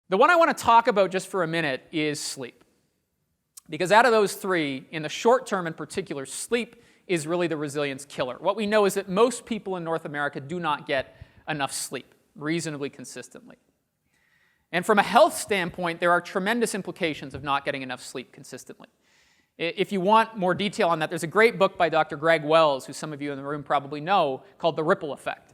The one I want to talk about just for a minute is sleep. Because out of those three, in the short term in particular, sleep is really the resilience killer. What we know is that most people in North America do not get enough sleep reasonably consistently. And from a health standpoint, there are tremendous implications of not getting enough sleep consistently. If you want more detail on that, there's a great book by Dr. Greg Wells, who some of you in the room probably know, called The Ripple Effect.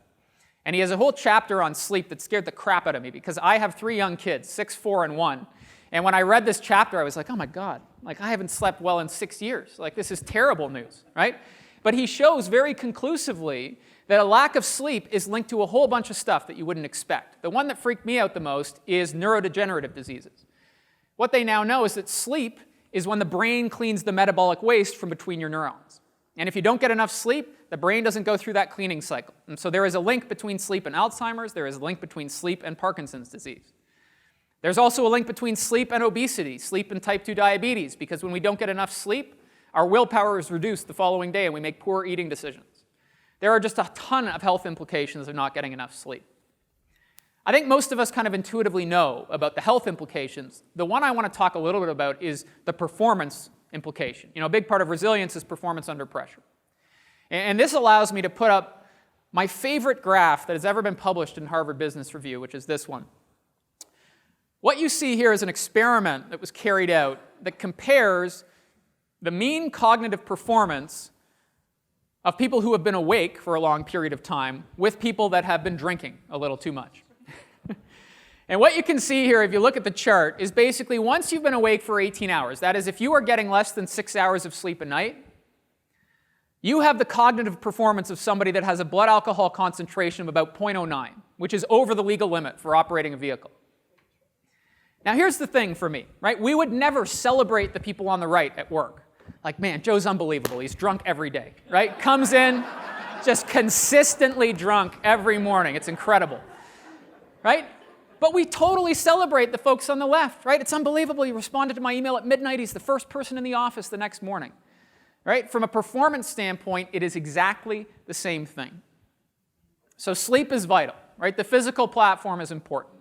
And he has a whole chapter on sleep that scared the crap out of me because I have 3 young kids, 6, 4, and 1. And when I read this chapter, I was like, oh my God, like I haven't slept well in 6 years. Like this is terrible news, right? But he shows very conclusively that a lack of sleep is linked to a whole bunch of stuff that you wouldn't expect. The one that freaked me out the most is neurodegenerative diseases. What they now know is that sleep is when the brain cleans the metabolic waste from between your neurons. And if you don't get enough sleep, the brain doesn't go through that cleaning cycle. And so there is a link between sleep and Alzheimer's. There is a link between sleep and Parkinson's disease. There's also a link between sleep and obesity, sleep and type 2 diabetes, because when we don't get enough sleep, our willpower is reduced the following day and we make poor eating decisions. There are just a ton of health implications of not getting enough sleep. I think most of us kind of intuitively know about the health implications. The one I want to talk a little bit about is the performance implication. You know, a big part of resilience is performance under pressure. And this allows me to put up my favorite graph that has ever been published in Harvard Business Review, which is this one. What you see here is an experiment that was carried out that compares the mean cognitive performance of people who have been awake for a long period of time with people that have been drinking a little too much. And what you can see here, if you look at the chart, is basically once you've been awake for 18 hours, that is, if you are getting less than 6 hours of sleep a night, you have the cognitive performance of somebody that has a blood alcohol concentration of about 0.09, which is over the legal limit for operating a vehicle. Now here's the thing for me, right? We would never celebrate the people on the right at work. Like, man, Joe's unbelievable. He's drunk every day, right? Comes in, just consistently drunk every morning. It's incredible, right? But we totally celebrate the folks on the left, right? It's unbelievable. He responded to my email at midnight. He's the first person in the office the next morning, right? From a performance standpoint, it is exactly the same thing. So sleep is vital, right? The physical platform is important.